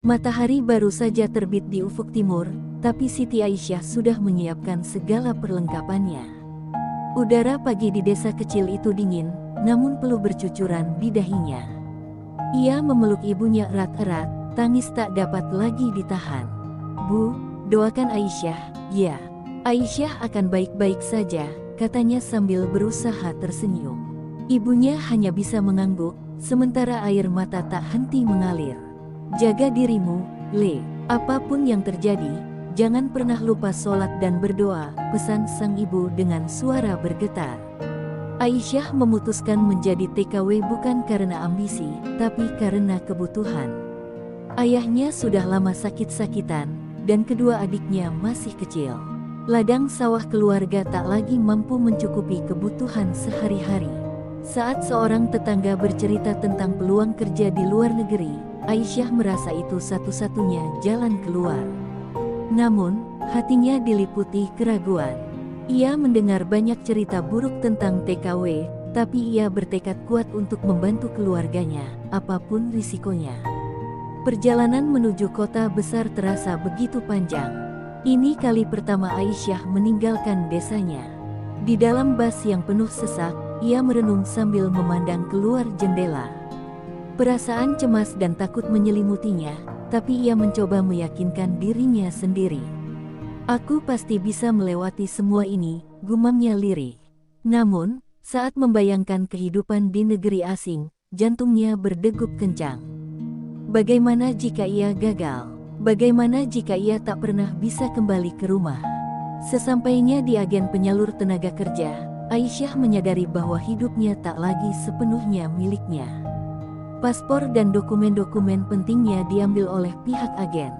Matahari baru saja terbit di ufuk timur, tapi Siti Aisyah sudah menyiapkan segala perlengkapannya. Udara pagi di desa kecil itu dingin, namun peluh bercucuran di dahinya. Ia memeluk ibunya erat-erat, tangis tak dapat lagi ditahan. "Bu, doakan Aisyah." "Ya, Aisyah akan baik-baik saja," katanya sambil berusaha tersenyum. Ibunya hanya bisa mengangguk, sementara air mata tak henti mengalir. "Jaga dirimu, Le. Apapun yang terjadi, jangan pernah lupa sholat dan berdoa," pesan sang ibu dengan suara bergetar. Aisyah memutuskan menjadi TKW bukan karena ambisi, tapi karena kebutuhan. Ayahnya sudah lama sakit-sakitan, dan kedua adiknya masih kecil. Ladang sawah keluarga tak lagi mampu mencukupi kebutuhan sehari-hari. Saat seorang tetangga bercerita tentang peluang kerja di luar negeri, Aisyah merasa itu satu-satunya jalan keluar. Namun, hatinya diliputi keraguan. Ia mendengar banyak cerita buruk tentang TKW, tapi ia bertekad kuat untuk membantu keluarganya, apapun risikonya. Perjalanan menuju kota besar terasa begitu panjang. Ini kali pertama Aisyah meninggalkan desanya. Di dalam bas yang penuh sesak, ia merenung sambil memandang keluar jendela. Perasaan cemas dan takut menyelimutinya, tapi ia mencoba meyakinkan dirinya sendiri. "Aku pasti bisa melewati semua ini," gumamnya lirih. Namun, saat membayangkan kehidupan di negeri asing, jantungnya berdegup kencang. Bagaimana jika ia gagal? Bagaimana jika ia tak pernah bisa kembali ke rumah? Sesampainya di agen penyalur tenaga kerja, Aisyah menyadari bahwa hidupnya tak lagi sepenuhnya miliknya. Paspor dan dokumen-dokumen pentingnya diambil oleh pihak agen.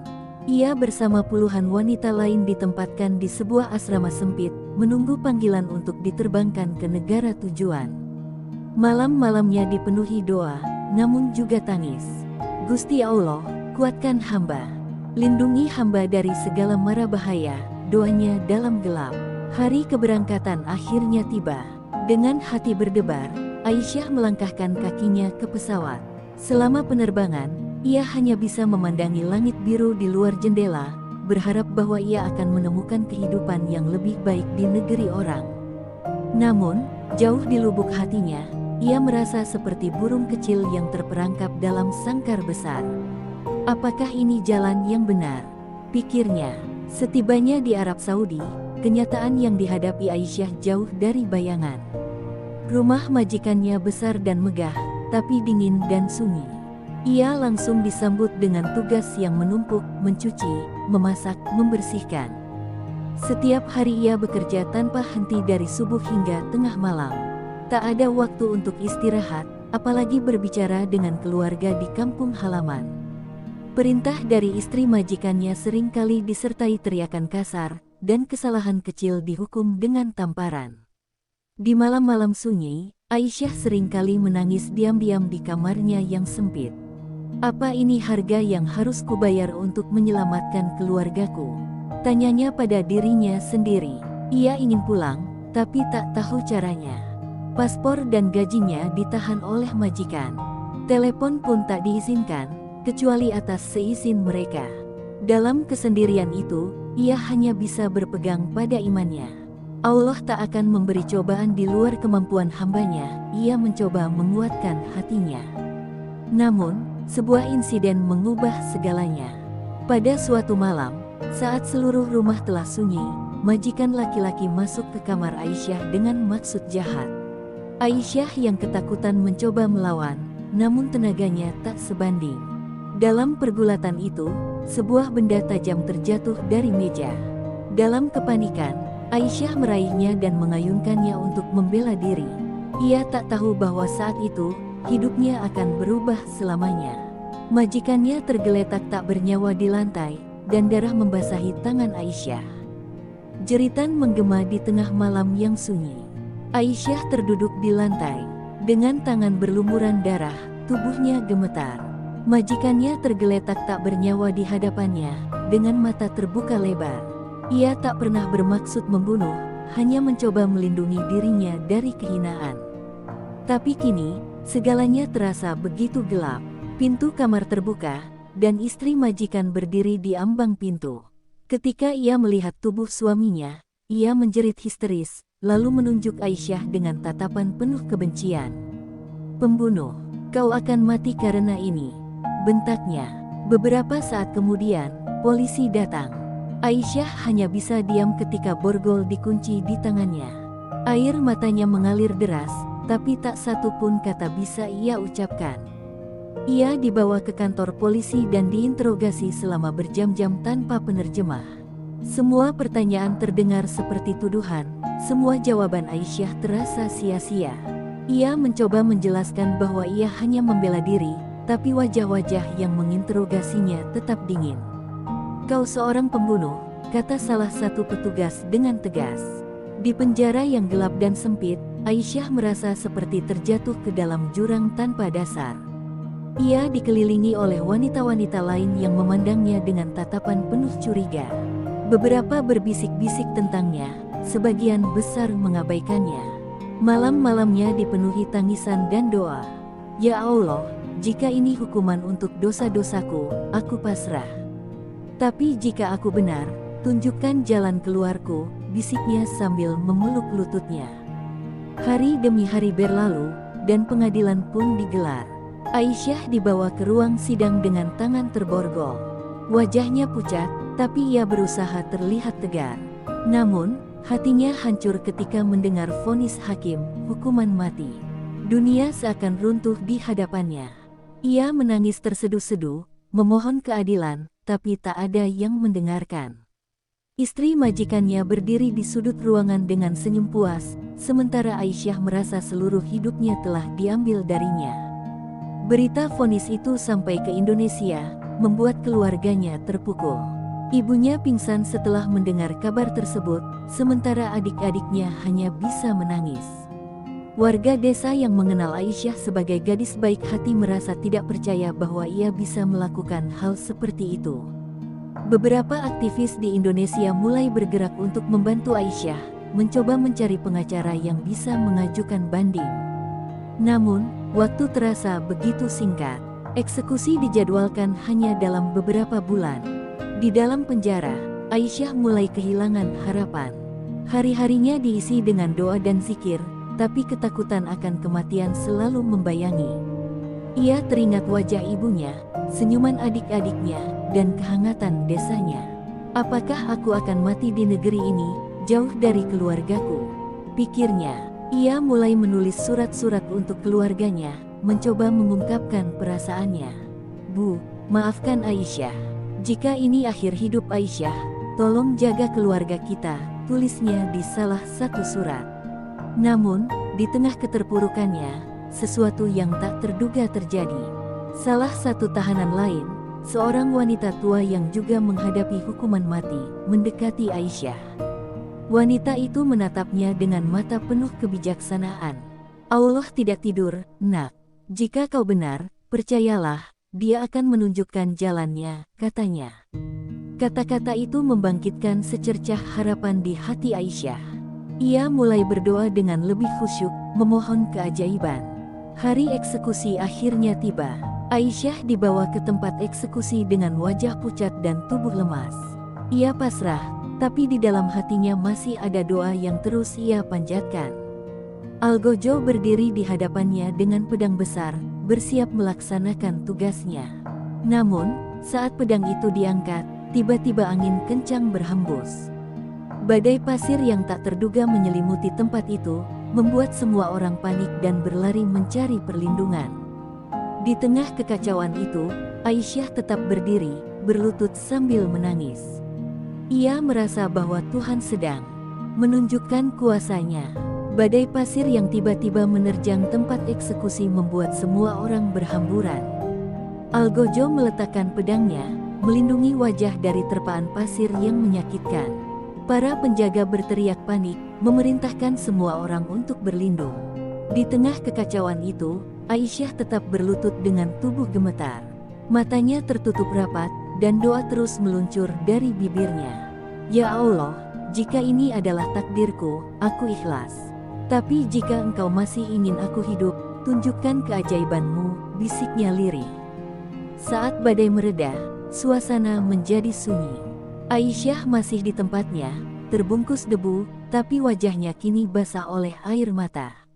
Ia bersama puluhan wanita lain ditempatkan di sebuah asrama sempit, menunggu panggilan untuk diterbangkan ke negara tujuan. Malam-malamnya dipenuhi doa, namun juga tangis. "Gusti Allah, kuatkan hamba. Lindungi hamba dari segala mara bahaya," doanya dalam gelap. Hari keberangkatan akhirnya tiba. Dengan hati berdebar, Aisyah melangkahkan kakinya ke pesawat. Selama penerbangan, ia hanya bisa memandangi langit biru di luar jendela, berharap bahwa ia akan menemukan kehidupan yang lebih baik di negeri orang. Namun, jauh di lubuk hatinya, ia merasa seperti burung kecil yang terperangkap dalam sangkar besar. Apakah ini jalan yang benar? Pikirnya. Setibanya di Arab Saudi, kenyataan yang dihadapi Aisyah jauh dari bayangan. Rumah majikannya besar dan megah, tapi dingin dan sunyi. Ia langsung disambut dengan tugas yang menumpuk, mencuci, memasak, membersihkan. Setiap hari ia bekerja tanpa henti dari subuh hingga tengah malam. Tak ada waktu untuk istirahat, apalagi berbicara dengan keluarga di kampung halaman. Perintah dari istri majikannya seringkali disertai teriakan kasar, dan kesalahan kecil dihukum dengan tamparan. Di malam-malam sunyi, Aisyah seringkali menangis diam-diam di kamarnya yang sempit. "Apa ini harga yang harus kubayar untuk menyelamatkan keluargaku?" tanyanya pada dirinya sendiri. Ia ingin pulang, tapi tak tahu caranya. Paspor dan gajinya ditahan oleh majikan. Telepon pun tak diizinkan, kecuali atas seizin mereka. Dalam kesendirian itu, ia hanya bisa berpegang pada imannya. Allah tak akan memberi cobaan di luar kemampuan hambanya. Ia mencoba menguatkan hatinya. Namun, sebuah insiden mengubah segalanya. Pada suatu malam, saat seluruh rumah telah sunyi, majikan laki-laki masuk ke kamar Aisyah dengan maksud jahat. Aisyah yang ketakutan mencoba melawan, namun tenaganya tak sebanding. Dalam pergulatan itu, sebuah benda tajam terjatuh dari meja. Dalam kepanikan, Aisyah meraihnya dan mengayunkannya untuk membela diri. Ia tak tahu bahwa saat itu, hidupnya akan berubah selamanya. Majikannya tergeletak tak bernyawa di lantai, dan darah membasahi tangan Aisyah. Jeritan menggema di tengah malam yang sunyi. Aisyah terduduk di lantai. Dengan tangan berlumuran darah, tubuhnya gemetar. Majikannya tergeletak tak bernyawa di hadapannya, dengan mata terbuka lebar. Ia tak pernah bermaksud membunuh, hanya mencoba melindungi dirinya dari kehinaan. Tapi kini, segalanya terasa begitu gelap. Pintu kamar terbuka, dan istri majikan berdiri di ambang pintu. Ketika ia melihat tubuh suaminya, ia menjerit histeris, lalu menunjuk Aisyah dengan tatapan penuh kebencian. "Pembunuh, kau akan mati karena ini," bentaknya. Beberapa saat kemudian, polisi datang. Aisyah hanya bisa diam ketika borgol dikunci di tangannya. Air matanya mengalir deras, tapi tak satu pun kata bisa ia ucapkan. Ia dibawa ke kantor polisi dan diinterogasi selama berjam-jam tanpa penerjemah. Semua pertanyaan terdengar seperti tuduhan, semua jawaban Aisyah terasa sia-sia. Ia mencoba menjelaskan bahwa ia hanya membela diri, tapi wajah-wajah yang menginterogasinya tetap dingin. "Kau seorang pembunuh," kata salah satu petugas dengan tegas. Di penjara yang gelap dan sempit, Aisyah merasa seperti terjatuh ke dalam jurang tanpa dasar. Ia dikelilingi oleh wanita-wanita lain yang memandangnya dengan tatapan penuh curiga. Beberapa berbisik-bisik tentangnya, sebagian besar mengabaikannya. Malam-malamnya dipenuhi tangisan dan doa. "Ya Allah, jika ini hukuman untuk dosa-dosaku, aku pasrah. Tapi jika aku benar, tunjukkan jalan keluarku," bisiknya sambil memeluk lututnya. Hari demi hari berlalu, dan pengadilan pun digelar. Aisyah dibawa ke ruang sidang dengan tangan terborgol. Wajahnya pucat, tapi ia berusaha terlihat tegar. Namun, hatinya hancur ketika mendengar vonis hakim, hukuman mati. Dunia seakan runtuh di hadapannya. Ia menangis terseduh-seduh, memohon keadilan, tapi tak ada yang mendengarkan. Istri majikannya berdiri di sudut ruangan dengan senyum puas, sementara Aisyah merasa seluruh hidupnya telah diambil darinya. Berita vonis itu sampai ke Indonesia, membuat keluarganya terpukul. Ibunya pingsan setelah mendengar kabar tersebut, sementara adik-adiknya hanya bisa menangis. Warga desa yang mengenal Aisyah sebagai gadis baik hati merasa tidak percaya bahwa ia bisa melakukan hal seperti itu. Beberapa aktivis di Indonesia mulai bergerak untuk membantu Aisyah, mencoba mencari pengacara yang bisa mengajukan banding. Namun, waktu terasa begitu singkat. Eksekusi dijadwalkan hanya dalam beberapa bulan. Di dalam penjara, Aisyah mulai kehilangan harapan. Hari-harinya diisi dengan doa dan zikir, tapi ketakutan akan kematian selalu membayangi. Ia teringat wajah ibunya, senyuman adik-adiknya, dan kehangatan desanya. "Apakah aku akan mati di negeri ini, jauh dari keluargaku?" pikirnya. Ia mulai menulis surat-surat untuk keluarganya, mencoba mengungkapkan perasaannya. "Bu, maafkan Aisyah. Jika ini akhir hidup Aisyah, tolong jaga keluarga kita," tulisnya di salah satu surat. Namun, di tengah keterpurukannya, sesuatu yang tak terduga terjadi. Salah satu tahanan lain, seorang wanita tua yang juga menghadapi hukuman mati, mendekati Aisyah. Wanita itu menatapnya dengan mata penuh kebijaksanaan. "Allah tidak tidur, nak. Jika kau benar, percayalah, Dia akan menunjukkan jalannya," katanya. Kata-kata itu membangkitkan secercah harapan di hati Aisyah. Ia mulai berdoa dengan lebih khusyuk, memohon keajaiban. Hari eksekusi akhirnya tiba. Aisyah dibawa ke tempat eksekusi dengan wajah pucat dan tubuh lemas. Ia pasrah, tapi di dalam hatinya masih ada doa yang terus ia panjatkan. Algojo berdiri di hadapannya dengan pedang besar, bersiap melaksanakan tugasnya. Namun, saat pedang itu diangkat, tiba-tiba angin kencang berhembus. Badai pasir yang tak terduga menyelimuti tempat itu, membuat semua orang panik dan berlari mencari perlindungan. Di tengah kekacauan itu, Aisyah tetap berdiri, berlutut sambil menangis. Ia merasa bahwa Tuhan sedang menunjukkan kuasa-Nya. Badai pasir yang tiba-tiba menerjang tempat eksekusi membuat semua orang berhamburan. Algojo meletakkan pedangnya, melindungi wajah dari terpaan pasir yang menyakitkan. Para penjaga berteriak panik, memerintahkan semua orang untuk berlindung. Di tengah kekacauan itu, Aisyah tetap berlutut dengan tubuh gemetar. Matanya tertutup rapat, dan doa terus meluncur dari bibirnya. "Ya Allah, jika ini adalah takdirku, aku ikhlas. Tapi jika Engkau masih ingin aku hidup, tunjukkan keajaiban-Mu," bisiknya lirih. Saat badai mereda, suasana menjadi sunyi. Aisyah masih di tempatnya, terbungkus debu, tapi wajahnya kini basah oleh air mata.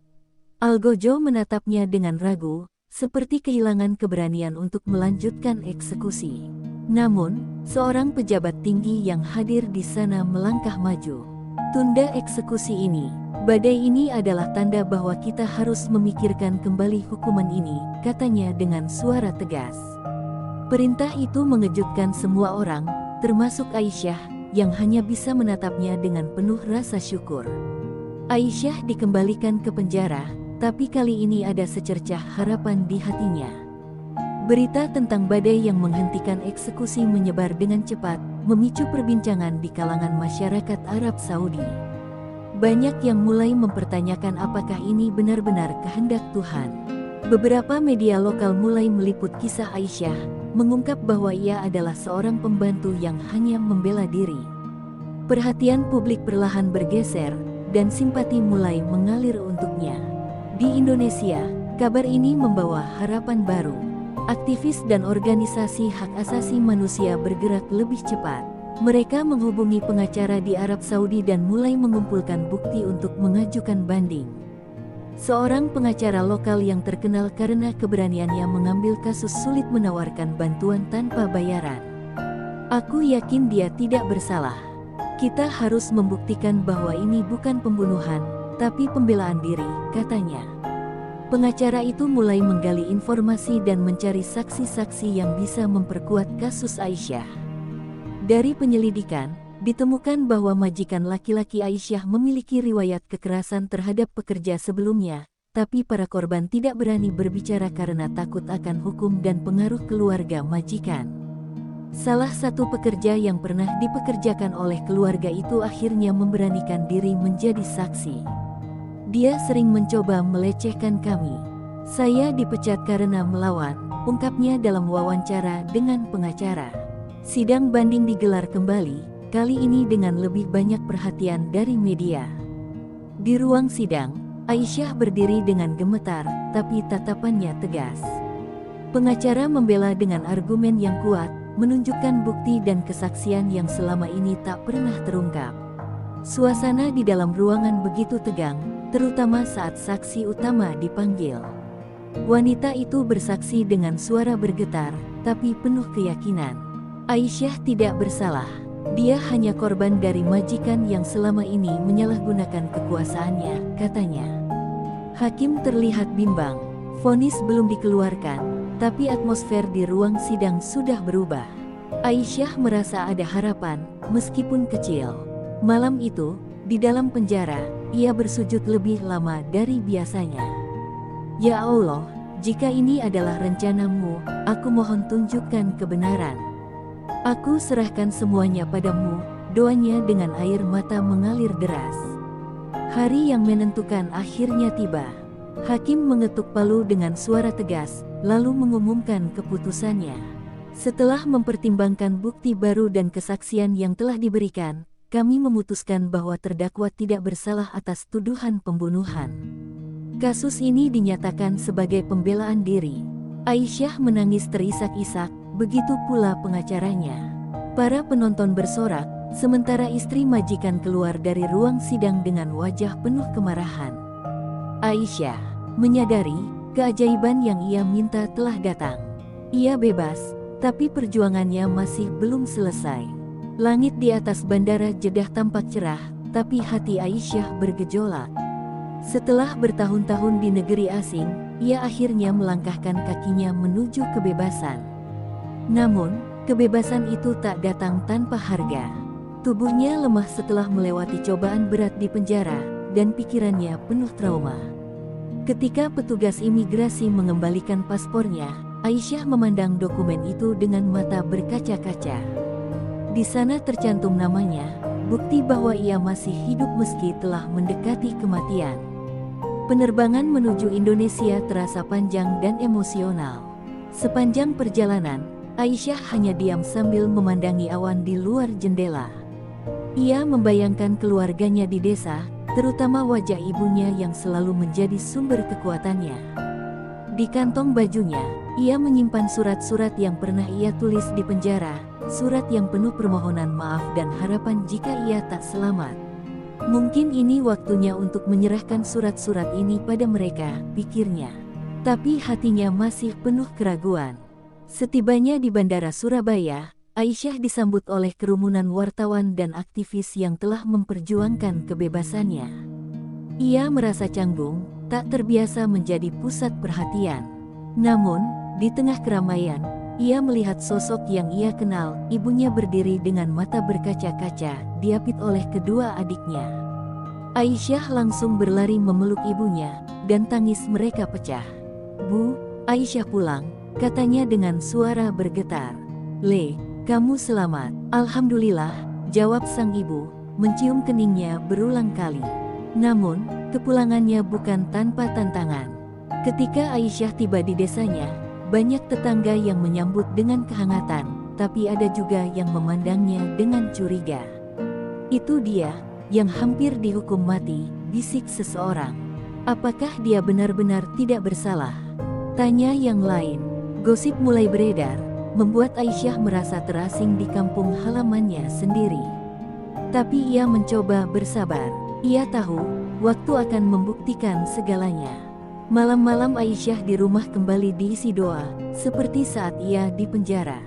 Algojo menatapnya dengan ragu, seperti kehilangan keberanian untuk melanjutkan eksekusi. Namun, seorang pejabat tinggi yang hadir di sana melangkah maju. Tunda eksekusi ini. Badai ini adalah tanda bahwa kita harus memikirkan kembali hukuman ini, katanya dengan suara tegas. Perintah itu mengejutkan semua orang, termasuk Aisyah, yang hanya bisa menatapnya dengan penuh rasa syukur. Aisyah dikembalikan ke penjara, tapi kali ini ada secercah harapan di hatinya. Berita tentang badai yang menghentikan eksekusi menyebar dengan cepat, memicu perbincangan di kalangan masyarakat Arab Saudi. Banyak yang mulai mempertanyakan apakah ini benar-benar kehendak Tuhan. Beberapa media lokal mulai meliput kisah Aisyah, mengungkap bahwa ia adalah seorang pembantu yang hanya membela diri. Perhatian publik perlahan bergeser, dan simpati mulai mengalir untuknya. Di Indonesia, kabar ini membawa harapan baru. Aktivis dan organisasi hak asasi manusia bergerak lebih cepat. Mereka menghubungi pengacara di Arab Saudi dan mulai mengumpulkan bukti untuk mengajukan banding. Seorang pengacara lokal yang terkenal karena keberaniannya mengambil kasus sulit menawarkan bantuan tanpa bayaran. Aku yakin dia tidak bersalah. Kita harus membuktikan bahwa ini bukan pembunuhan, tapi pembelaan diri, katanya. Pengacara itu mulai menggali informasi dan mencari saksi-saksi yang bisa memperkuat kasus Aisyah. Dari penyelidikan, ditemukan bahwa majikan laki-laki Aisyah memiliki riwayat kekerasan terhadap pekerja sebelumnya, tapi para korban tidak berani berbicara karena takut akan hukum dan pengaruh keluarga majikan. Salah satu pekerja yang pernah dipekerjakan oleh keluarga itu akhirnya memberanikan diri menjadi saksi. Dia sering mencoba melecehkan kami. Saya dipecat karena melawan, ungkapnya dalam wawancara dengan pengacara. Sidang banding digelar kembali, kali ini dengan lebih banyak perhatian dari media. Di ruang sidang, Aisyah berdiri dengan gemetar, tapi tatapannya tegas. Pengacara membela dengan argumen yang kuat, menunjukkan bukti dan kesaksian yang selama ini tak pernah terungkap. Suasana di dalam ruangan begitu tegang, terutama saat saksi utama dipanggil. Wanita itu bersaksi dengan suara bergetar, tapi penuh keyakinan. Aisyah tidak bersalah. Dia hanya korban dari majikan yang selama ini menyalahgunakan kekuasaannya, katanya. Hakim terlihat bimbang. Vonis belum dikeluarkan, tapi atmosfer di ruang sidang sudah berubah. Aisyah merasa ada harapan, meskipun kecil. Malam itu, di dalam penjara, ia bersujud lebih lama dari biasanya. Ya Allah, jika ini adalah rencanamu, aku mohon tunjukkan kebenaran. Aku serahkan semuanya padamu, doanya dengan air mata mengalir deras. Hari yang menentukan akhirnya tiba. Hakim mengetuk palu dengan suara tegas, lalu mengumumkan keputusannya. Setelah mempertimbangkan bukti baru dan kesaksian yang telah diberikan, kami memutuskan bahwa terdakwa tidak bersalah atas tuduhan pembunuhan. Kasus ini dinyatakan sebagai pembelaan diri. Aisyah menangis terisak-isak, begitu pula pengacaranya. Para penonton bersorak, sementara istri majikan keluar dari ruang sidang dengan wajah penuh kemarahan. Aisyah menyadari keajaiban yang ia minta telah datang. Ia bebas, tapi perjuangannya masih belum selesai. Langit di atas bandara Jeddah tampak cerah, tapi hati Aisyah bergejolak. Setelah bertahun-tahun di negeri asing, ia akhirnya melangkahkan kakinya menuju kebebasan. Namun, kebebasan itu tak datang tanpa harga. Tubuhnya lemah setelah melewati cobaan berat di penjara, dan pikirannya penuh trauma. Ketika petugas imigrasi mengembalikan paspornya, Aisyah memandang dokumen itu dengan mata berkaca-kaca. Di sana tercantum namanya, bukti bahwa ia masih hidup meski telah mendekati kematian. Penerbangan menuju Indonesia terasa panjang dan emosional. Sepanjang perjalanan, Aisyah hanya diam sambil memandangi awan di luar jendela. Ia membayangkan keluarganya di desa, terutama wajah ibunya yang selalu menjadi sumber kekuatannya. Di kantong bajunya, Ia menyimpan surat-surat yang pernah ia tulis di penjara, surat yang penuh permohonan maaf dan harapan jika ia tak selamat. Mungkin ini waktunya untuk menyerahkan surat-surat ini pada mereka, pikirnya. Tapi hatinya masih penuh keraguan. Setibanya di Bandara Surabaya, Aisyah disambut oleh kerumunan wartawan dan aktivis yang telah memperjuangkan kebebasannya. Ia merasa canggung, tak terbiasa menjadi pusat perhatian. Namun, di tengah keramaian, ia melihat sosok yang ia kenal, ibunya berdiri dengan mata berkaca-kaca, diapit oleh kedua adiknya. Aisyah langsung berlari memeluk ibunya, dan tangis mereka pecah. "Bu, Aisyah pulang," katanya dengan suara bergetar. "Le, kamu selamat." "Alhamdulillah," jawab sang ibu, mencium keningnya berulang kali. Namun, kepulangannya bukan tanpa tantangan. Ketika Aisyah tiba di desanya, banyak tetangga yang menyambut dengan kehangatan, tapi ada juga yang memandangnya dengan curiga. "Itu dia, yang hampir dihukum mati," bisik seseorang. "Apakah dia benar-benar tidak bersalah?" tanya yang lain. Gosip mulai beredar, membuat Aisyah merasa terasing di kampung halamannya sendiri. Tapi ia mencoba bersabar. Ia tahu, waktu akan membuktikan segalanya. Malam-malam Aisyah di rumah kembali diisi doa, seperti saat ia di penjara.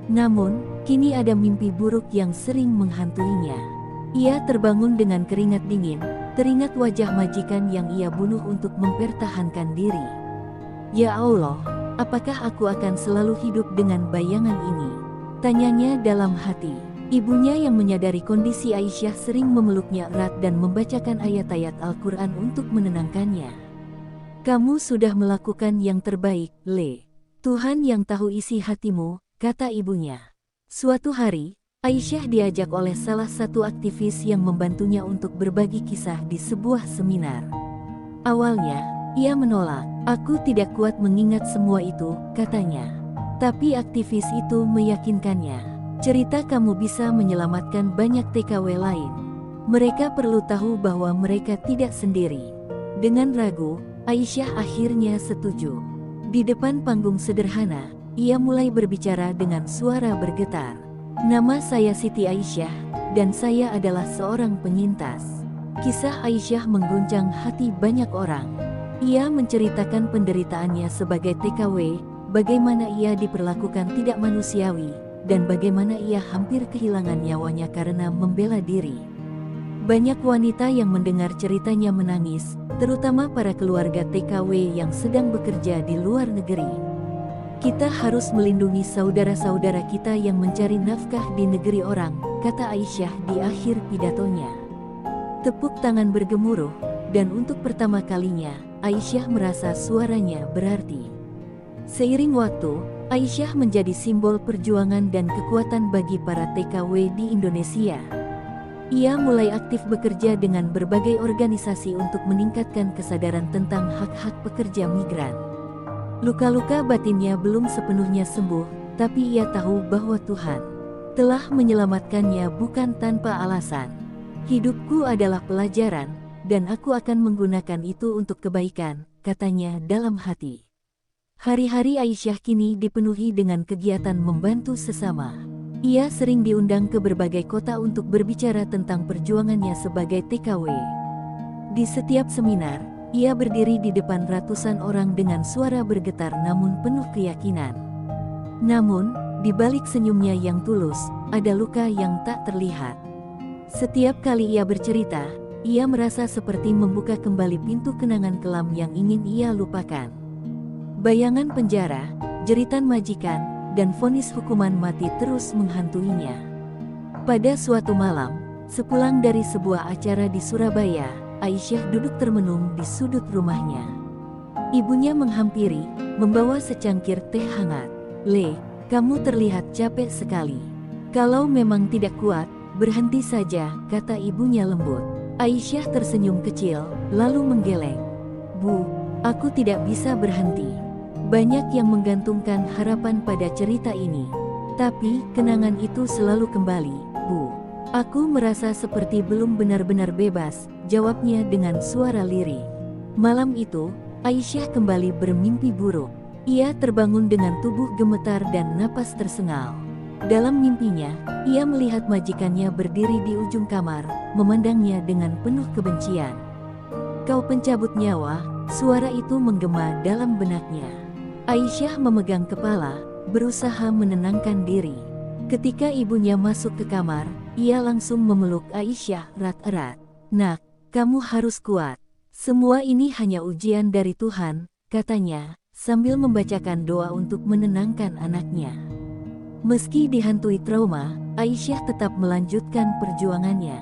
Namun, kini ada mimpi buruk yang sering menghantuinya. Ia terbangun dengan keringat dingin, teringat wajah majikan yang ia bunuh untuk mempertahankan diri. "Ya Allah, apakah aku akan selalu hidup dengan bayangan ini?" tanyanya dalam hati. Ibunya yang menyadari kondisi Aisyah sering memeluknya erat dan membacakan ayat-ayat Al-Quran untuk menenangkannya. "Kamu sudah melakukan yang terbaik, Le. Tuhan yang tahu isi hatimu," kata ibunya. Suatu hari, Aisyah diajak oleh salah satu aktivis yang membantunya untuk berbagi kisah di sebuah seminar. Awalnya, ia menolak. "Aku tidak kuat mengingat semua itu," katanya. Tapi aktivis itu meyakinkannya. "Cerita kamu bisa menyelamatkan banyak TKW lain. Mereka perlu tahu bahwa mereka tidak sendiri." Dengan ragu, Aisyah akhirnya setuju. Di depan panggung sederhana, ia mulai berbicara dengan suara bergetar. "Nama saya Siti Aisyah, dan saya adalah seorang penyintas." Kisah Aisyah mengguncang hati banyak orang. Ia menceritakan penderitaannya sebagai TKW, bagaimana ia diperlakukan tidak manusiawi, dan bagaimana ia hampir kehilangan nyawanya karena membela diri. Banyak wanita yang mendengar ceritanya menangis, terutama para keluarga TKW yang sedang bekerja di luar negeri. "Kita harus melindungi saudara-saudara kita yang mencari nafkah di negeri orang," kata Aisyah di akhir pidatonya. Tepuk tangan bergemuruh, dan untuk pertama kalinya, Aisyah merasa suaranya berarti. Seiring waktu, Aisyah menjadi simbol perjuangan dan kekuatan bagi para TKW di Indonesia. Ia mulai aktif bekerja dengan berbagai organisasi untuk meningkatkan kesadaran tentang hak-hak pekerja migran. Luka-luka batinnya belum sepenuhnya sembuh, tapi ia tahu bahwa Tuhan telah menyelamatkannya bukan tanpa alasan. "Hidupku adalah pelajaran, dan aku akan menggunakan itu untuk kebaikan," katanya dalam hati. Hari-hari Aisyah kini dipenuhi dengan kegiatan membantu sesama. Ia sering diundang ke berbagai kota untuk berbicara tentang perjuangannya sebagai TKW. Di setiap seminar, ia berdiri di depan ratusan orang dengan suara bergetar namun penuh keyakinan. Namun, di balik senyumnya yang tulus, ada luka yang tak terlihat. Setiap kali ia bercerita, ia merasa seperti membuka kembali pintu kenangan kelam yang ingin ia lupakan. Bayangan penjara, jeritan majikan, dan vonis hukuman mati terus menghantuinya. Pada suatu malam, sepulang dari sebuah acara di Surabaya, Aisyah duduk termenung di sudut rumahnya. Ibunya menghampiri, membawa secangkir teh hangat. "Le, kamu terlihat capek sekali. Kalau memang tidak kuat, berhenti saja," kata ibunya lembut. Aisyah tersenyum kecil, lalu menggeleng. "Bu, aku tidak bisa berhenti. Banyak yang menggantungkan harapan pada cerita ini. Tapi, kenangan itu selalu kembali, Bu. Aku merasa seperti belum benar-benar bebas," jawabnya dengan suara lirih. Malam itu, Aisyah kembali bermimpi buruk. Ia terbangun dengan tubuh gemetar dan napas tersengal. Dalam mimpinya, ia melihat majikannya berdiri di ujung kamar, memandangnya dengan penuh kebencian. "Kau pencabut nyawa," suara itu menggema dalam benaknya. Aisyah memegang kepala, berusaha menenangkan diri. Ketika ibunya masuk ke kamar, ia langsung memeluk Aisyah erat-erat. "Nak, kamu harus kuat. Semua ini hanya ujian dari Tuhan," katanya, sambil membacakan doa untuk menenangkan anaknya. Meski dihantui trauma, Aisyah tetap melanjutkan perjuangannya.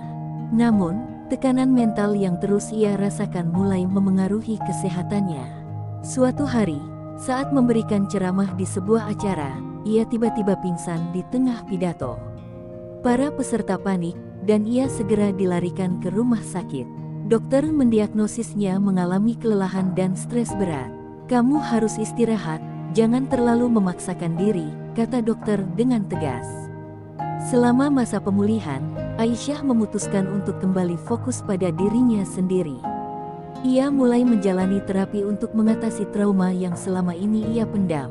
Namun, tekanan mental yang terus ia rasakan mulai memengaruhi kesehatannya. Suatu hari, saat memberikan ceramah di sebuah acara, ia tiba-tiba pingsan di tengah pidato. Para peserta panik, dan ia segera dilarikan ke rumah sakit. Dokter mendiagnosisnya mengalami kelelahan dan stres berat. "Kamu harus istirahat, jangan terlalu memaksakan diri," kata dokter dengan tegas. Selama masa pemulihan, Aisyah memutuskan untuk kembali fokus pada dirinya sendiri. Ia mulai menjalani terapi untuk mengatasi trauma yang selama ini ia pendam.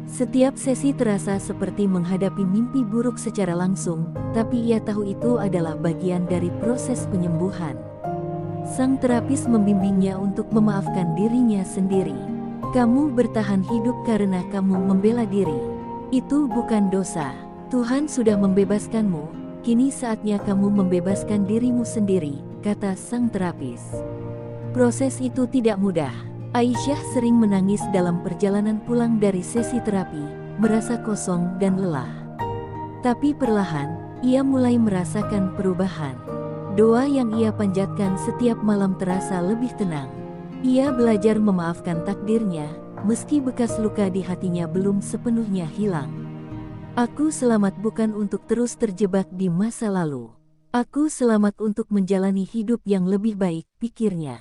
Setiap sesi terasa seperti menghadapi mimpi buruk secara langsung, tapi ia tahu itu adalah bagian dari proses penyembuhan. Sang terapis membimbingnya untuk memaafkan dirinya sendiri. "Kamu bertahan hidup karena kamu membela diri. Itu bukan dosa. Tuhan sudah membebaskanmu, kini saatnya kamu membebaskan dirimu sendiri," kata sang terapis. Proses itu tidak mudah. Aisyah sering menangis dalam perjalanan pulang dari sesi terapi, merasa kosong dan lelah. Tapi perlahan, ia mulai merasakan perubahan. Doa yang ia panjatkan setiap malam terasa lebih tenang. Ia belajar memaafkan takdirnya, meski bekas luka di hatinya belum sepenuhnya hilang. "Aku selamat bukan untuk terus terjebak di masa lalu. Aku selamat untuk menjalani hidup yang lebih baik," pikirnya.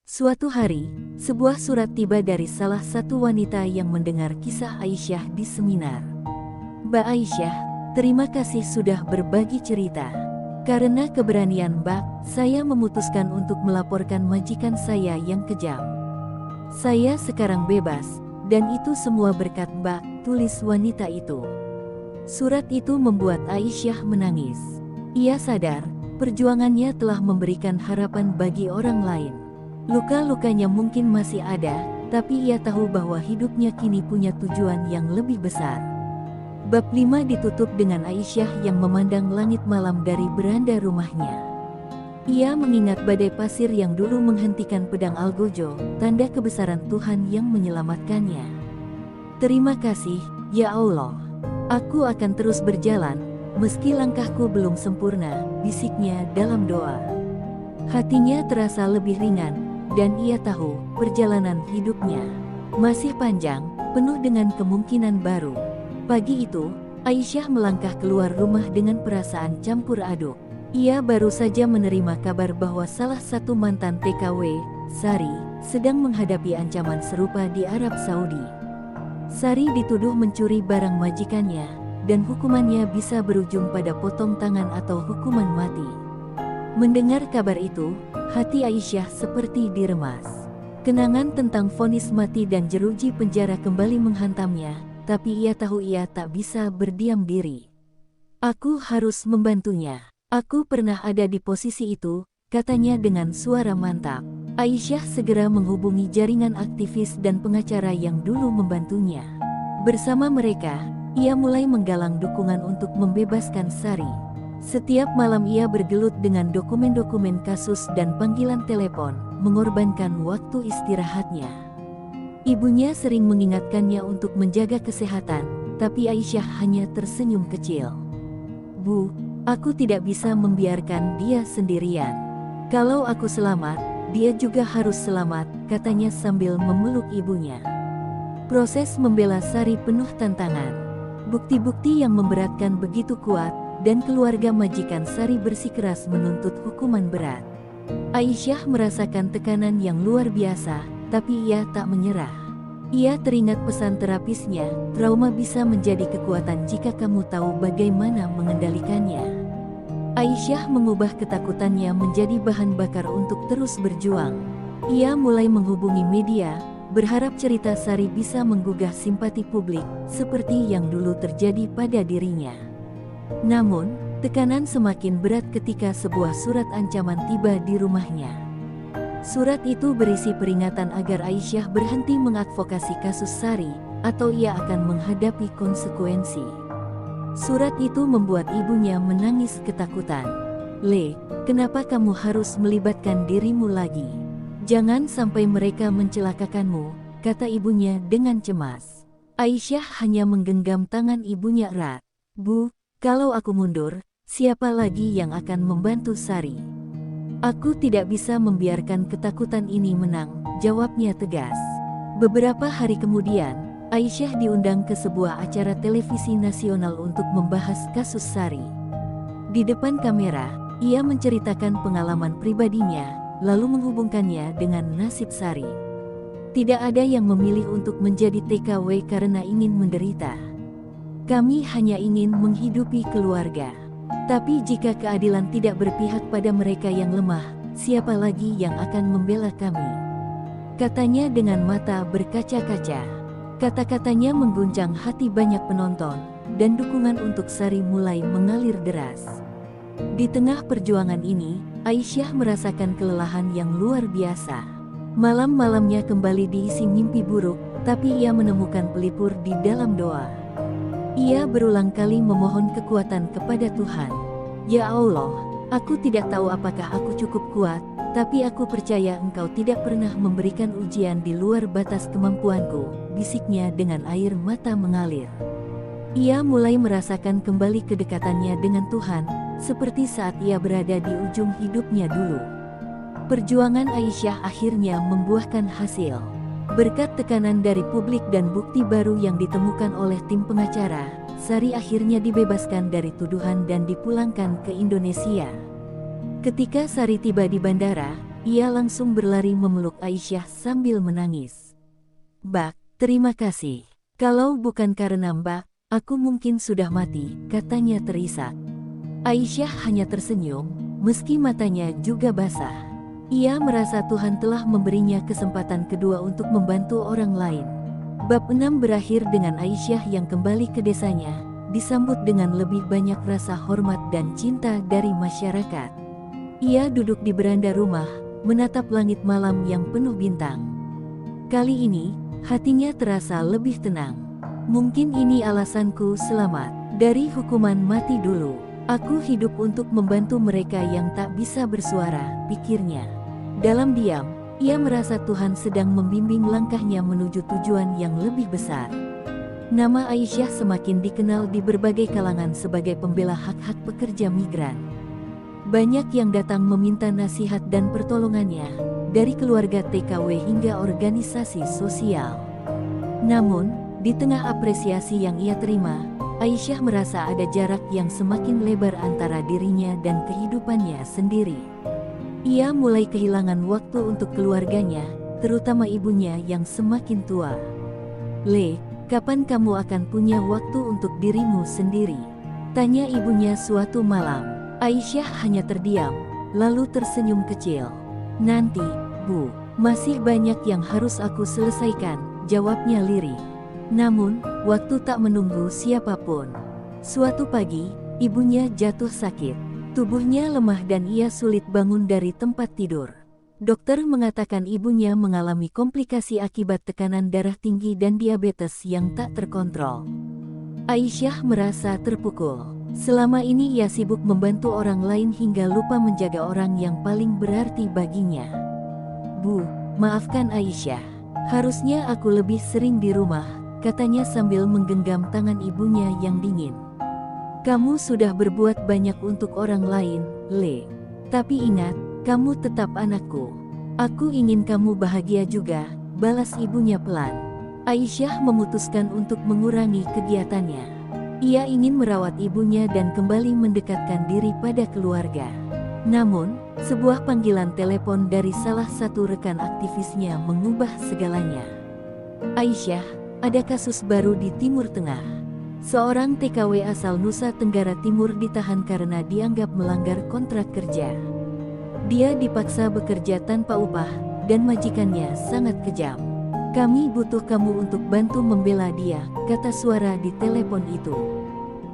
Suatu hari, sebuah surat tiba dari salah satu wanita yang mendengar kisah Aisyah di seminar. "Mbak Aisyah, terima kasih sudah berbagi cerita. Karena keberanian Mbak, saya memutuskan untuk melaporkan majikan saya yang kejam. Saya sekarang bebas, dan itu semua berkat Mbak," tulis wanita itu. Surat itu membuat Aisyah menangis. Ia sadar, perjuangannya telah memberikan harapan bagi orang lain. Luka-lukanya mungkin masih ada, tapi ia tahu bahwa hidupnya kini punya tujuan yang lebih besar. Bab 5 ditutup dengan Aisyah yang memandang langit malam dari beranda rumahnya. Ia mengingat badai pasir yang dulu menghentikan pedang Algojo, tanda kebesaran Tuhan yang menyelamatkannya. "Terima kasih, ya Allah. Aku akan terus berjalan, meski langkahku belum sempurna," bisiknya dalam doa. Hatinya terasa lebih ringan, dan ia tahu perjalanan hidupnya masih panjang, penuh dengan kemungkinan baru. Pagi itu, Aisyah melangkah keluar rumah dengan perasaan campur aduk. Ia baru saja menerima kabar bahwa salah satu mantan TKW, Sari, sedang menghadapi ancaman serupa di Arab Saudi. Sari dituduh mencuri barang majikannya, dan hukumannya bisa berujung pada potong tangan atau hukuman mati. Mendengar kabar itu, hati Aisyah seperti diremas. Kenangan tentang vonis mati dan jeruji penjara kembali menghantamnya, tapi ia tahu ia tak bisa berdiam diri. "Aku harus membantunya. Aku pernah ada di posisi itu," katanya dengan suara mantap. Aisyah segera menghubungi jaringan aktivis dan pengacara yang dulu membantunya. Bersama mereka, ia mulai menggalang dukungan untuk membebaskan Sari. Setiap malam ia bergelut dengan dokumen-dokumen kasus dan panggilan telepon, mengorbankan waktu istirahatnya. Ibunya sering mengingatkannya untuk menjaga kesehatan, tapi Aisyah hanya tersenyum kecil. "Bu, aku tidak bisa membiarkan dia sendirian. Kalau aku selamat, dia juga harus selamat," katanya sambil memeluk ibunya. Proses membela Sari penuh tantangan. Bukti-bukti yang memberatkan begitu kuat, dan keluarga majikan Sari bersikeras menuntut hukuman berat. Aisyah merasakan tekanan yang luar biasa, tapi ia tak menyerah. Ia teringat pesan terapisnya, "Trauma bisa menjadi kekuatan jika kamu tahu bagaimana mengendalikannya." Aisyah mengubah ketakutannya menjadi bahan bakar untuk terus berjuang. Ia mulai menghubungi media, berharap cerita Sari bisa menggugah simpati publik, seperti yang dulu terjadi pada dirinya. Namun, tekanan semakin berat ketika sebuah surat ancaman tiba di rumahnya. Surat itu berisi peringatan agar Aisyah berhenti mengadvokasi kasus Sari, atau ia akan menghadapi konsekuensi. Surat itu membuat ibunya menangis ketakutan. "Le, kenapa kamu harus melibatkan dirimu lagi? Jangan sampai mereka mencelakakanmu," kata ibunya dengan cemas. Aisyah hanya menggenggam tangan ibunya erat. "Bu, kalau aku mundur, siapa lagi yang akan membantu Sari? Aku tidak bisa membiarkan ketakutan ini menang," jawabnya tegas. Beberapa hari kemudian, Aisyah diundang ke sebuah acara televisi nasional untuk membahas kasus Sari. Di depan kamera, ia menceritakan pengalaman pribadinya, lalu menghubungkannya dengan nasib Sari. "Tidak ada yang memilih untuk menjadi TKW karena ingin menderita. Kami hanya ingin menghidupi keluarga. Tapi jika keadilan tidak berpihak pada mereka yang lemah, siapa lagi yang akan membela kami?" katanya dengan mata berkaca-kaca. Kata-katanya mengguncang hati banyak penonton, dan dukungan untuk Sari mulai mengalir deras. Di tengah perjuangan ini, Aisyah merasakan kelelahan yang luar biasa. Malam-malamnya kembali diisi mimpi buruk, tapi ia menemukan pelipur di dalam doa. Ia berulang kali memohon kekuatan kepada Tuhan. "Ya Allah, aku tidak tahu apakah aku cukup kuat, tapi aku percaya Engkau tidak pernah memberikan ujian di luar batas kemampuanku," bisiknya dengan air mata mengalir. Ia mulai merasakan kembali kedekatannya dengan Tuhan, seperti saat ia berada di ujung hidupnya dulu. Perjuangan Aisyah akhirnya membuahkan hasil. Berkat tekanan dari publik dan bukti baru yang ditemukan oleh tim pengacara, Sari akhirnya dibebaskan dari tuduhan dan dipulangkan ke Indonesia. Ketika Sari tiba di bandara, ia langsung berlari memeluk Aisyah sambil menangis. "Mbak, terima kasih. Kalau bukan karena Mbak, aku mungkin sudah mati," katanya terisak. Aisyah hanya tersenyum, meski matanya juga basah. Ia merasa Tuhan telah memberinya kesempatan kedua untuk membantu orang lain. Bab 6 berakhir dengan Aisyah yang kembali ke desanya, disambut dengan lebih banyak rasa hormat dan cinta dari masyarakat. Ia duduk di beranda rumah, menatap langit malam yang penuh bintang. Kali ini, hatinya terasa lebih tenang. "Mungkin ini alasanku selamat dari hukuman mati dulu. Aku hidup untuk membantu mereka yang tak bisa bersuara," pikirnya. Dalam diam, ia merasa Tuhan sedang membimbing langkahnya menuju tujuan yang lebih besar. Nama Aisyah semakin dikenal di berbagai kalangan sebagai pembela hak-hak pekerja migran. Banyak yang datang meminta nasihat dan pertolongannya, dari keluarga TKW hingga organisasi sosial. Namun, di tengah apresiasi yang ia terima, Aisyah merasa ada jarak yang semakin lebar antara dirinya dan kehidupannya sendiri. Ia mulai kehilangan waktu untuk keluarganya, terutama ibunya yang semakin tua. "Le, kapan kamu akan punya waktu untuk dirimu sendiri?" tanya ibunya suatu malam. Aisyah hanya terdiam, lalu tersenyum kecil. "Nanti, Bu, masih banyak yang harus aku selesaikan," jawabnya lirih. Namun, waktu tak menunggu siapapun. Suatu pagi, ibunya jatuh sakit. Tubuhnya lemah dan ia sulit bangun dari tempat tidur. Dokter mengatakan ibunya mengalami komplikasi akibat tekanan darah tinggi dan diabetes yang tak terkontrol. Aisyah merasa terpukul. Selama ini ia sibuk membantu orang lain hingga lupa menjaga orang yang paling berarti baginya. "Bu, maafkan Aisyah. Harusnya aku lebih sering di rumah," katanya sambil menggenggam tangan ibunya yang dingin. "Kamu sudah berbuat banyak untuk orang lain, Le. Tapi ingat, kamu tetap anakku. Aku ingin kamu bahagia juga," balas ibunya pelan. Aisyah memutuskan untuk mengurangi kegiatannya. Ia ingin merawat ibunya dan kembali mendekatkan diri pada keluarga. Namun, sebuah panggilan telepon dari salah satu rekan aktivisnya mengubah segalanya. "Aisyah, ada kasus baru di Timur Tengah. Seorang TKW asal Nusa Tenggara Timur ditahan karena dianggap melanggar kontrak kerja. Dia dipaksa bekerja tanpa upah, dan majikannya sangat kejam. Kami butuh kamu untuk bantu membela dia, kata suara di telepon itu.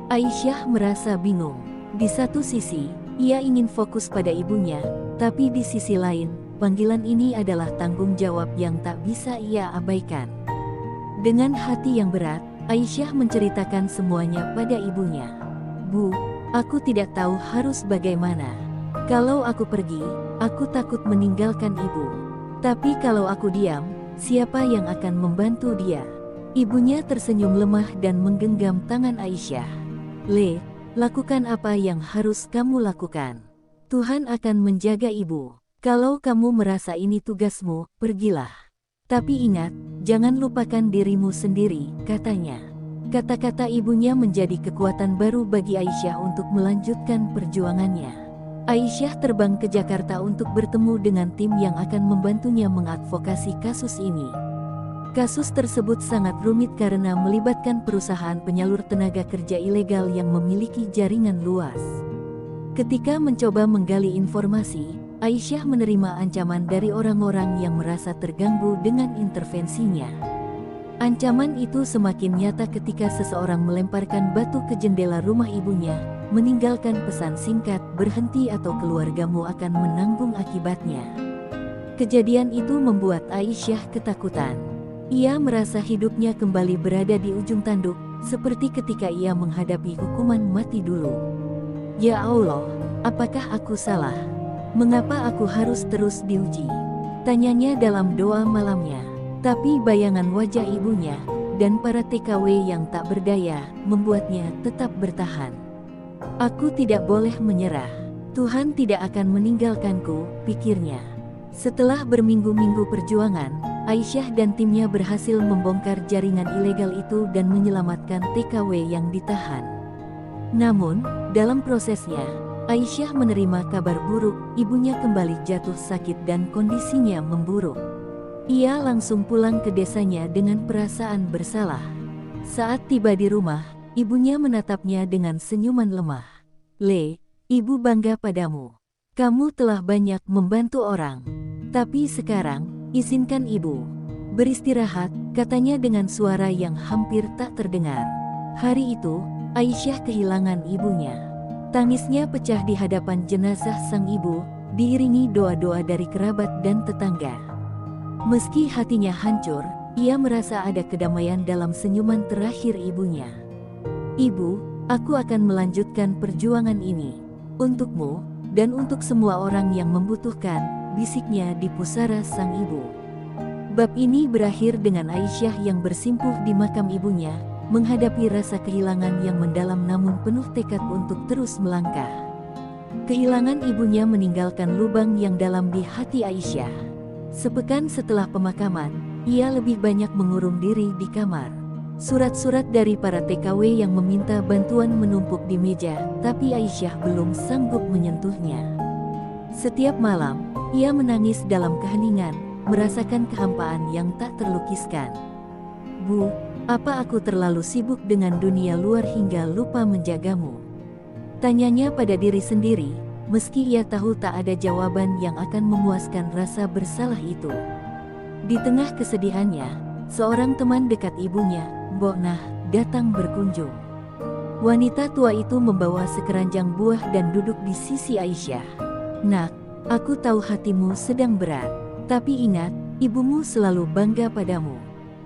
Aisyah merasa bingung. Di satu sisi, ia ingin fokus pada ibunya, tapi di sisi lain, panggilan ini adalah tanggung jawab yang tak bisa ia abaikan. Dengan hati yang berat, Aisyah menceritakan semuanya pada ibunya. Bu, aku tidak tahu harus bagaimana. Kalau aku pergi, aku takut meninggalkan ibu. Tapi kalau aku diam, siapa yang akan membantu dia? Ibunya tersenyum lemah dan menggenggam tangan Aisyah. Le, lakukan apa yang harus kamu lakukan. Tuhan akan menjaga ibu. Kalau kamu merasa ini tugasmu, pergilah. Tapi ingat, jangan lupakan dirimu sendiri, katanya. Kata-kata ibunya menjadi kekuatan baru bagi Aisyah untuk melanjutkan perjuangannya. Aisyah terbang ke Jakarta untuk bertemu dengan tim yang akan membantunya mengadvokasi kasus ini. Kasus tersebut sangat rumit karena melibatkan perusahaan penyalur tenaga kerja ilegal yang memiliki jaringan luas. Ketika mencoba menggali informasi, Aisyah menerima ancaman dari orang-orang yang merasa terganggu dengan intervensinya. Ancaman itu semakin nyata ketika seseorang melemparkan batu ke jendela rumah ibunya, meninggalkan pesan singkat, berhenti atau keluargamu akan menanggung akibatnya. Kejadian itu membuat Aisyah ketakutan. Ia merasa hidupnya kembali berada di ujung tanduk, seperti ketika ia menghadapi hukuman mati dulu. Ya Allah, apakah aku salah? Mengapa aku harus terus diuji? Tanyanya dalam doa malamnya. Tapi bayangan wajah ibunya, dan para TKW yang tak berdaya, membuatnya tetap bertahan. Aku tidak boleh menyerah. Tuhan tidak akan meninggalkanku, pikirnya. Setelah berminggu-minggu perjuangan, Aisyah dan timnya berhasil membongkar jaringan ilegal itu dan menyelamatkan TKW yang ditahan. Namun, dalam prosesnya, Aisyah menerima kabar buruk, ibunya kembali jatuh sakit dan kondisinya memburuk. Ia langsung pulang ke desanya dengan perasaan bersalah. Saat tiba di rumah, ibunya menatapnya dengan senyuman lemah. Le, ibu bangga padamu. Kamu telah banyak membantu orang. Tapi sekarang, izinkan ibu beristirahat, katanya dengan suara yang hampir tak terdengar. Hari itu, Aisyah kehilangan ibunya. Tangisnya pecah di hadapan jenazah sang ibu, diiringi doa-doa dari kerabat dan tetangga. Meski hatinya hancur, ia merasa ada kedamaian dalam senyuman terakhir ibunya. Ibu, aku akan melanjutkan perjuangan ini. Untukmu, dan untuk semua orang yang membutuhkan, bisiknya di pusara sang ibu. Bab ini berakhir dengan Aisyah yang bersimpuh di makam ibunya, menghadapi rasa kehilangan yang mendalam namun penuh tekad untuk terus melangkah. Kehilangan ibunya meninggalkan lubang yang dalam di hati Aisyah. Sepekan setelah pemakaman, ia lebih banyak mengurung diri di kamar. Surat-surat dari para TKW yang meminta bantuan menumpuk di meja, tapi Aisyah belum sanggup menyentuhnya. Setiap malam, ia menangis dalam keheningan, merasakan kehampaan yang tak terlukiskan. Bu, apa aku terlalu sibuk dengan dunia luar hingga lupa menjagamu? Tanyanya pada diri sendiri. Meski ia tahu tak ada jawaban yang akan memuaskan rasa bersalah itu. Di tengah kesedihannya, seorang teman dekat ibunya, Mbok Nah, datang berkunjung. Wanita tua itu membawa sekeranjang buah dan duduk di sisi Aisyah. Nak, aku tahu hatimu sedang berat, tapi ingat, ibumu selalu bangga padamu.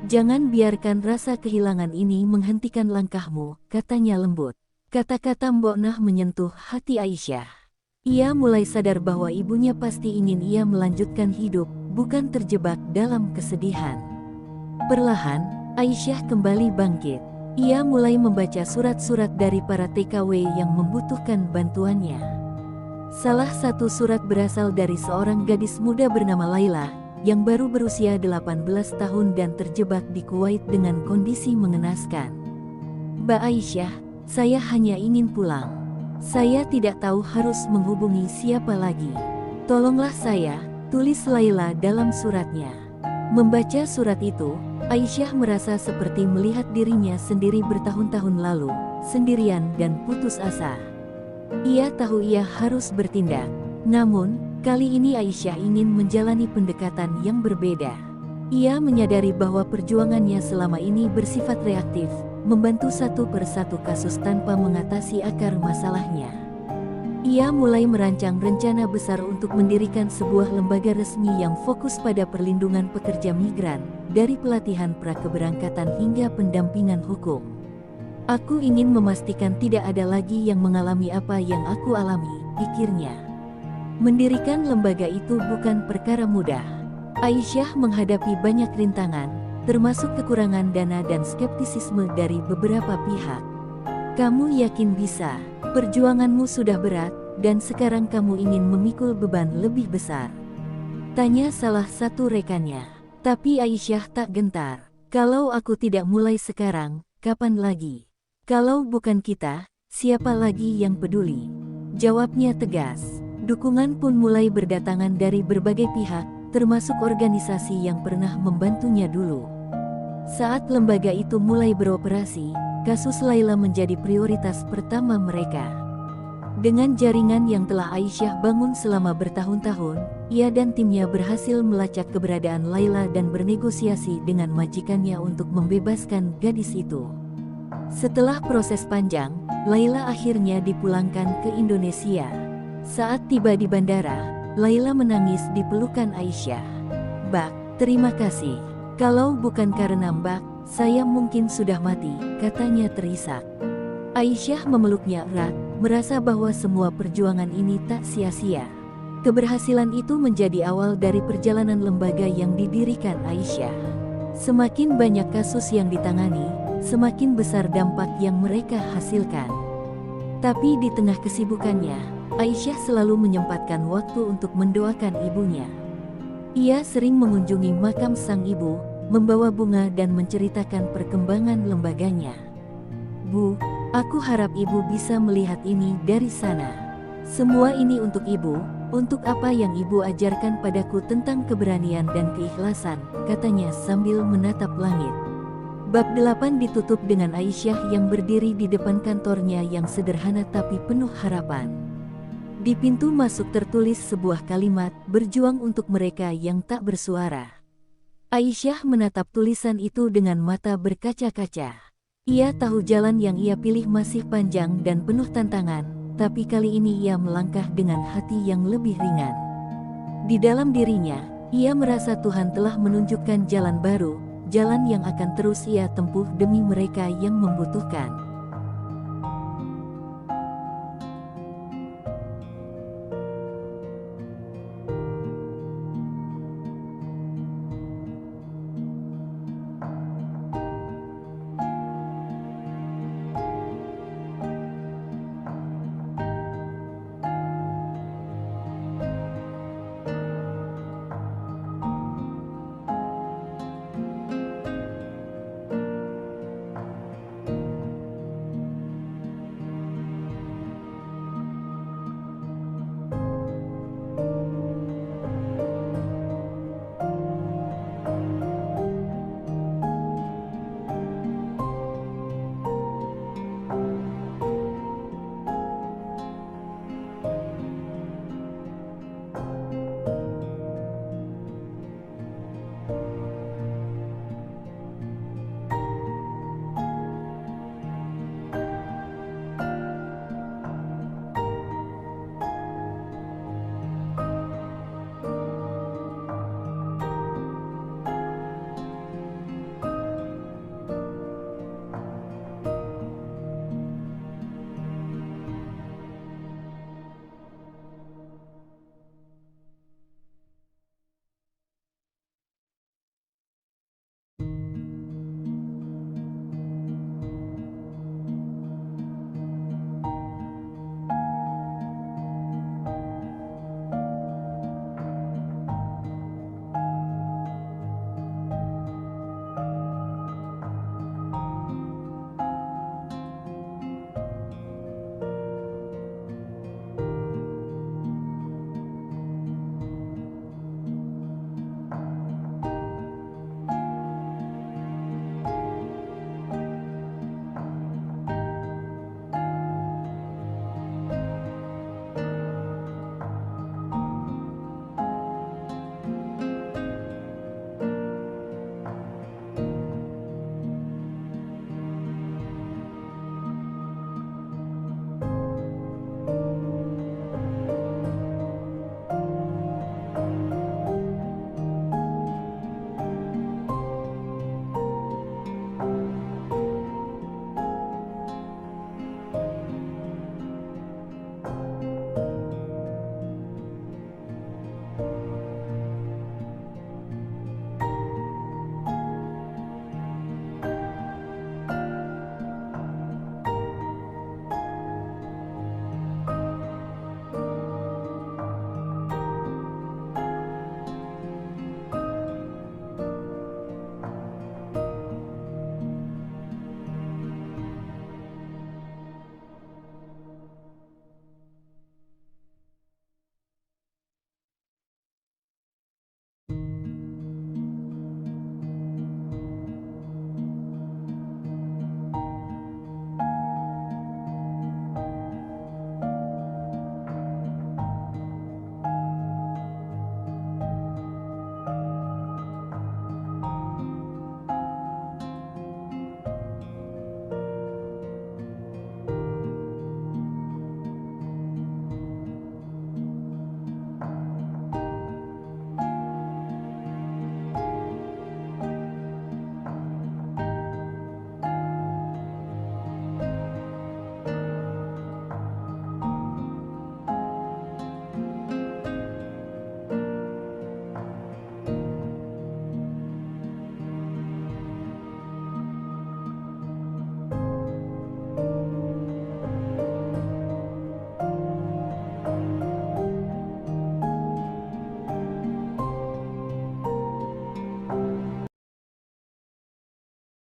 Jangan biarkan rasa kehilangan ini menghentikan langkahmu, katanya lembut. Kata-kata Mbok Nah menyentuh hati Aisyah. Ia mulai sadar bahwa ibunya pasti ingin ia melanjutkan hidup, bukan terjebak dalam kesedihan. Perlahan, Aisyah kembali bangkit. Ia mulai membaca surat-surat dari para TKW yang membutuhkan bantuannya. Salah satu surat berasal dari seorang gadis muda bernama Laila, yang baru berusia 18 tahun dan terjebak di Kuwait dengan kondisi mengenaskan. Mbak Aisyah, saya hanya ingin pulang. Saya tidak tahu harus menghubungi siapa lagi. Tolonglah saya, tulis Laila dalam suratnya. Membaca surat itu, Aisyah merasa seperti melihat dirinya sendiri bertahun-tahun lalu, sendirian dan putus asa. Ia tahu ia harus bertindak. Namun, kali ini Aisyah ingin menjalani pendekatan yang berbeda. Ia menyadari bahwa perjuangannya selama ini bersifat reaktif, membantu satu persatu kasus tanpa mengatasi akar masalahnya. Ia mulai merancang rencana besar untuk mendirikan sebuah lembaga resmi yang fokus pada perlindungan pekerja migran, dari pelatihan prakeberangkatan hingga pendampingan hukum. Aku ingin memastikan tidak ada lagi yang mengalami apa yang aku alami, pikirnya. Mendirikan lembaga itu bukan perkara mudah. Aisyah menghadapi banyak rintangan, termasuk kekurangan dana dan skeptisisme dari beberapa pihak. Kamu yakin bisa? Perjuanganmu sudah berat, dan sekarang kamu ingin memikul beban lebih besar. Tanya salah satu rekannya. Tapi Aisyah tak gentar. Kalau aku tidak mulai sekarang, kapan lagi? Kalau bukan kita, siapa lagi yang peduli? Jawabnya tegas. Dukungan pun mulai berdatangan dari berbagai pihak, termasuk organisasi yang pernah membantunya dulu. Saat lembaga itu mulai beroperasi, kasus Laila menjadi prioritas pertama mereka. Dengan jaringan yang telah Aisyah bangun selama bertahun-tahun, ia dan timnya berhasil melacak keberadaan Laila dan bernegosiasi dengan majikannya untuk membebaskan gadis itu. Setelah proses panjang, Laila akhirnya dipulangkan ke Indonesia. Saat tiba di bandara, Laila menangis di pelukan Aisyah. "Mbak, terima kasih. Kalau bukan karena Mbak, saya mungkin sudah mati," katanya terisak. Aisyah memeluknya erat, merasa bahwa semua perjuangan ini tak sia-sia. Keberhasilan itu menjadi awal dari perjalanan lembaga yang didirikan Aisyah. Semakin banyak kasus yang ditangani, semakin besar dampak yang mereka hasilkan. Tapi di tengah kesibukannya, Aisyah selalu menyempatkan waktu untuk mendoakan ibunya. Ia sering mengunjungi makam sang ibu, membawa bunga dan menceritakan perkembangan lembaganya. "Bu, aku harap ibu bisa melihat ini dari sana. Semua ini untuk ibu, untuk apa yang ibu ajarkan padaku tentang keberanian dan keikhlasan," katanya sambil menatap langit. Bab 8 ditutup dengan Aisyah yang berdiri di depan kantornya yang sederhana tapi penuh harapan. Di pintu masuk tertulis sebuah kalimat, "Berjuang untuk mereka yang tak bersuara." Aisyah menatap tulisan itu dengan mata berkaca-kaca. Ia tahu jalan yang ia pilih masih panjang dan penuh tantangan, tapi kali ini ia melangkah dengan hati yang lebih ringan. Di dalam dirinya, ia merasa Tuhan telah menunjukkan jalan baru, jalan yang akan terus ia tempuh demi mereka yang membutuhkan.